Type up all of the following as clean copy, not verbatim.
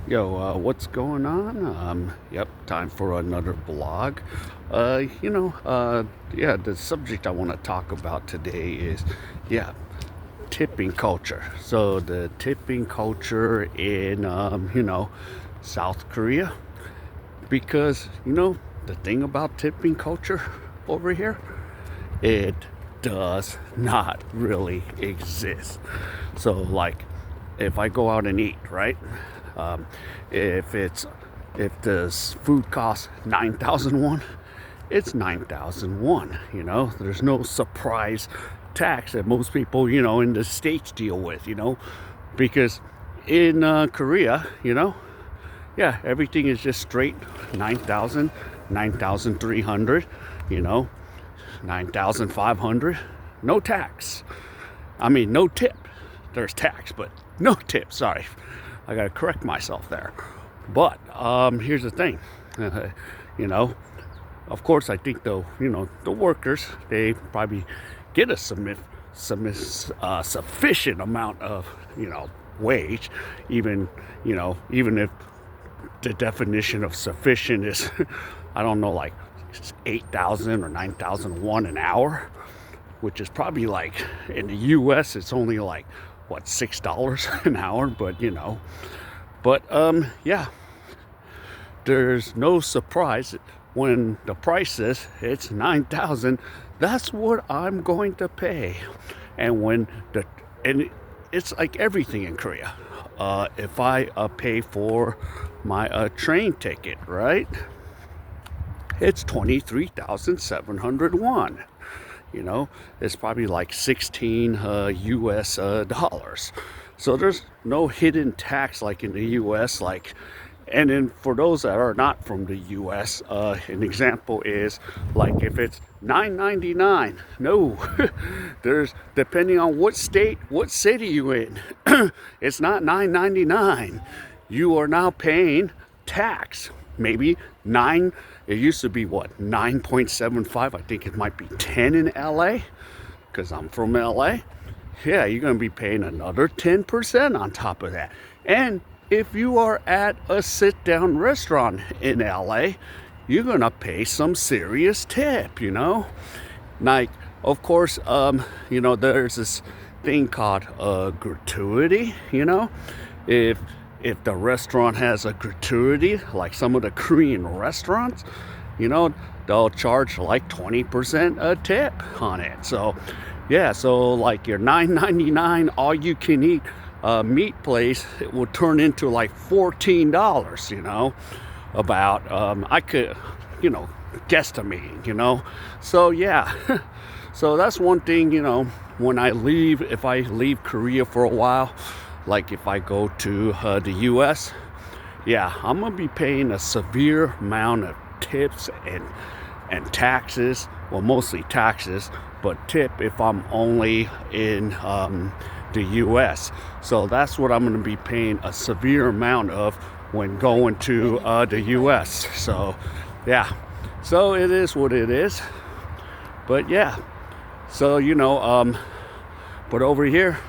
Yo, what's going on? Yep, time for another blog. Yeah, the subject I want to talk about today is, yeah, tipping culture. So the tipping culture in, South Korea, because, the thing about tipping culture over here, it does not really exist. So, like, if I go out and eat, right? Um, if it's if the food costs 9,001, it's 9,001. There's no surprise tax that most people in the states deal with. Because in Korea, yeah, everything is just straight 9,000, 9,300. You know, 9,500. No tax. I mean, no tip. There's tax, but no tip. Sorry. I got to correct myself there. But here's the thing. you know, of course, I think the workers, they probably get a sufficient amount of, wage, even if the definition of sufficient is, I don't know, like 8,000 or 9,001 an hour, which is probably like in the U.S. it's only like what, $6 an hour, but yeah, there's no surprise when the price says it's 9,000. That's what I'm going to pay, and it's like everything in Korea. If I pay for my train ticket, right? It's 23,701. It's probably like 16 US dollars. So there's no hidden tax like in the US. And then for those that are not from the US, an example is like if it's $9.99. No, there's, depending on what state, what city you in, it's not $9.99. You are now paying tax. Maybe nine. It used to be what, 9.75. I think it might be 10 in LA, because I'm from LA. Yeah, you're gonna be paying another 10% on top of that. And if you are at a sit-down restaurant in LA, you're gonna pay some serious tip. Like, of course, there's this thing called gratuity. If the restaurant has a gratuity, like some of the Korean restaurants, they'll charge like 20% a tip on it. So, yeah, so like your $9.99 all you can eat meat place, it will turn into like $14. About I could, guesstimate. So yeah, so that's one thing. When if I leave Korea for a while. Like if I go to the U.S., yeah, I'm gonna be paying a severe amount of tips and taxes. Well, mostly taxes, but tip if I'm only in the U.S. So that's what I'm gonna be paying a severe amount of when going to the U.S. So yeah, so it is what it is. But yeah, so but over here.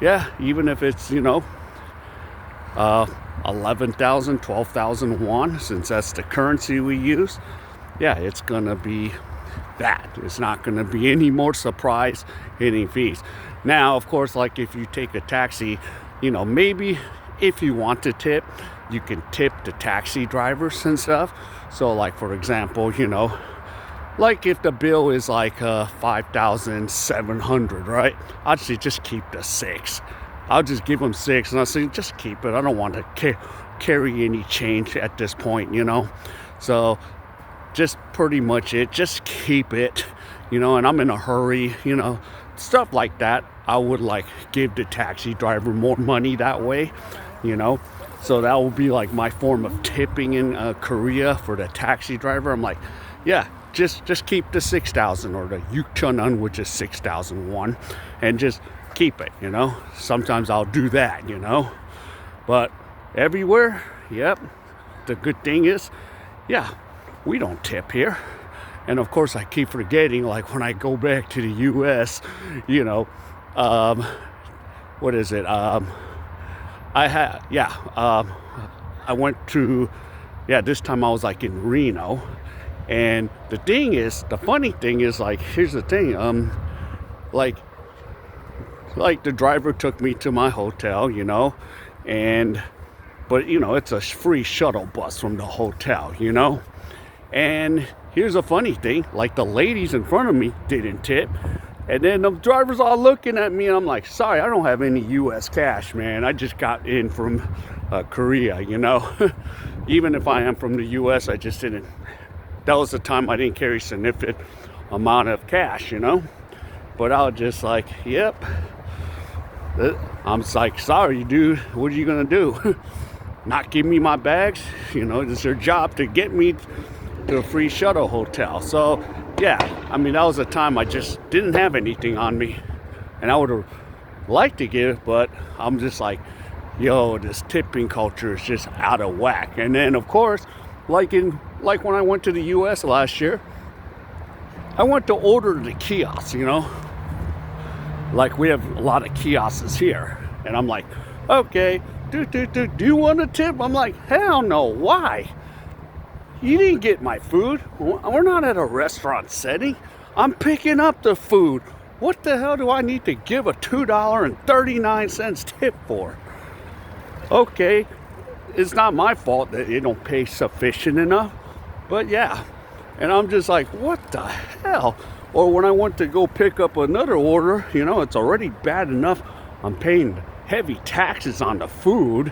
Yeah, even if it's, 11,000, 12,000 won, since that's the currency we use, yeah, it's going to be that. It's not going to be any more surprise hitting fees. Now, of course, like if you take a taxi, maybe if you want to tip, you can tip the taxi drivers and stuff. So, like, for example, like if the bill is like 5,700, right? I'd say just keep the 6. I'll just give them 6, and I say just keep it. I don't want to carry any change at this point, So just pretty much it. Just keep it, And I'm in a hurry, stuff like that. I would like give the taxi driver more money that way, So that will be like my form of tipping in Korea for the taxi driver. I'm like, yeah. Just keep the 6,000 or the Yukcheon, which is 6,001, and just keep it. Sometimes I'll do that. But everywhere, yep. The good thing is, yeah, we don't tip here. And of course, I keep forgetting. Like when I go back to the U.S., what is it? I had, yeah. I went to, yeah, this time I was like in Reno. And the funny thing is, like, here's the thing, like, like the driver took me to my hotel, and, but, it's a free shuttle bus from the hotel. And here's a funny thing, like the ladies in front of me didn't tip. And then the driver's all looking at me, and I'm like, sorry, I don't have any U.S. cash, man. I just got in from Korea. Even if I am from the U.S., I just didn't. That was the time I didn't carry significant amount of cash, But I was just like, yep. I'm like, sorry, dude. What are you gonna do? Not give me my bags? It's their job to get me to a free shuttle hotel. So yeah, I mean, that was a time I just didn't have anything on me, and I would have liked to give, but I'm just like, yo, this tipping culture is just out of whack. And then of course, like when I went to the US last year, I went to order the kiosks, like we have a lot of kiosks here, and I'm like, okay, do you want a tip? I'm like, hell no. Why? You didn't get my food. We're not at a restaurant setting. I'm picking up the food. What the hell do I need to give a $2.39 tip for? Okay, it's not my fault that you don't pay sufficient enough, but yeah. And I'm just like, what the hell? Or when I went to go pick up another order, it's already bad enough I'm paying heavy taxes on the food,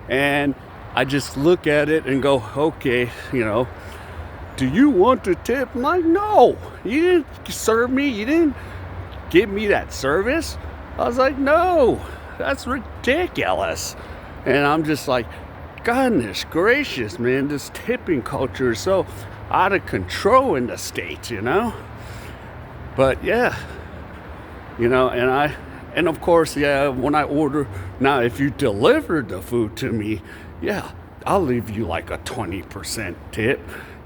and I just look at it and go, okay, do you want to tip? I'm like, no, you didn't serve me. You didn't give me that service. I was like, no, that's ridiculous. And I'm just like, goodness gracious, man, this tipping culture is so out of control in the States, But yeah, and of course, yeah, when I order, now if you deliver the food to me, yeah, I'll leave you like a 20% tip.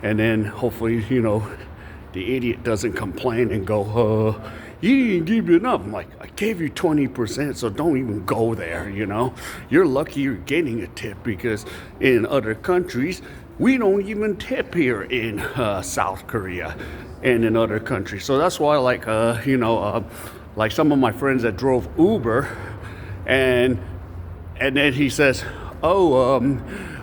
And then hopefully, the idiot doesn't complain and go, you didn't give me enough. I'm like, I gave you 20%, so don't even go there, You're lucky you're getting a tip, because in other countries, we don't even tip here in South Korea and in other countries. So that's why, like, like some of my friends that drove Uber, and then he says, oh,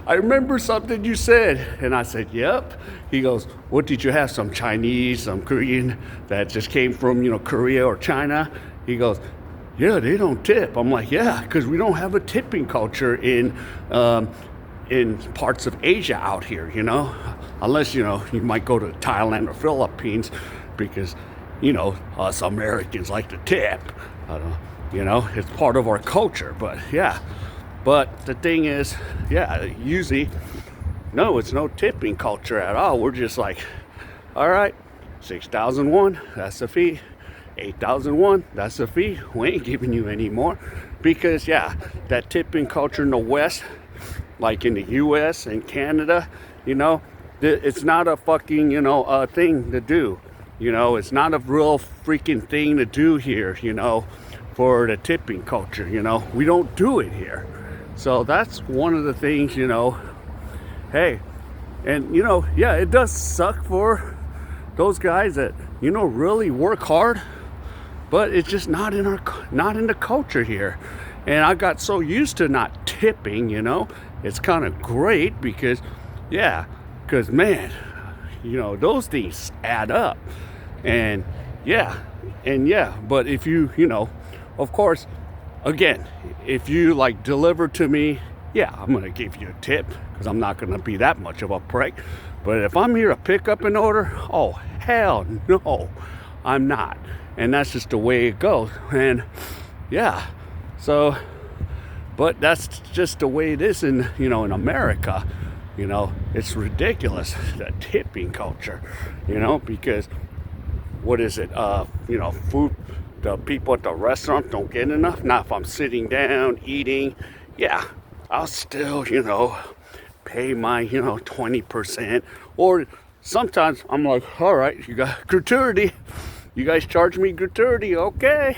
I remember something you said. And I said, yep. He goes, what did you have? Some Chinese, some Korean that just came from, Korea or China? He goes, yeah, they don't tip. I'm like, yeah, because we don't have a tipping culture in parts of Asia out here, unless, you might go to Thailand or Philippines, because, us Americans like to tip. It's part of our culture, but yeah. But the thing is, yeah, usually, no, it's no tipping culture at all. We're just like, all right, 6,001, that's the fee. 8,001, that's the fee. We ain't giving you any more. Because, yeah, that tipping culture in the West, like in the US and Canada, it's not a fucking, thing to do. It's not a real freaking thing to do here, for the tipping culture, We don't do it here. So that's one of the things, hey, and yeah, it does suck for those guys that, really work hard, but it's just not in the culture here. And I got so used to not tipping, it's kind of great because man, those things add up. And yeah, but if you, of course, again, if you like deliver to me, yeah, I'm gonna give you a tip, because I'm not gonna be that much of a prick. But if I'm here to pick up an order, oh hell no, I'm not. And that's just the way it goes. And yeah, so, but that's just the way it is in, in America. It's ridiculous, the tipping culture, because what is it? Food, the people at the restaurant don't get enough. Now, if I'm sitting down eating, yeah, I'll still, pay my, 20%. Or sometimes I'm like, all right, you got gratuity. You guys charge me gratuity, okay.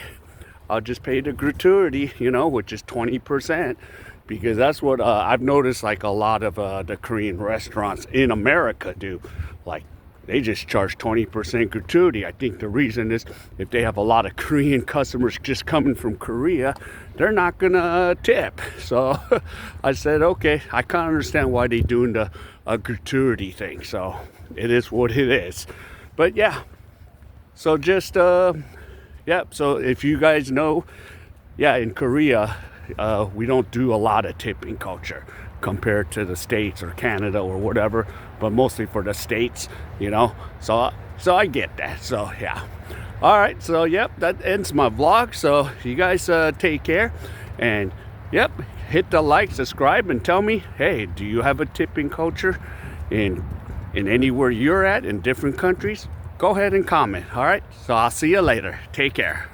I'll just pay the gratuity, which is 20%, because that's what I've noticed. Like a lot of the Korean restaurants in America do, like they just charge 20% gratuity. I think the reason is if they have a lot of Korean customers just coming from Korea, they're not gonna tip. So I said, okay, I kind of understand why they're doing the gratuity thing. So it is what it is. But yeah, so just so if you guys know, in Korea, we don't do a lot of tipping culture compared to the States or Canada or whatever, but mostly for the States, So I get that. So yeah. All right. So that ends my vlog. So you guys take care, and hit the like, subscribe, and tell me, hey, do you have a tipping culture in anywhere you're at in different countries? Go ahead and comment. All right. So I'll see you later. Take care.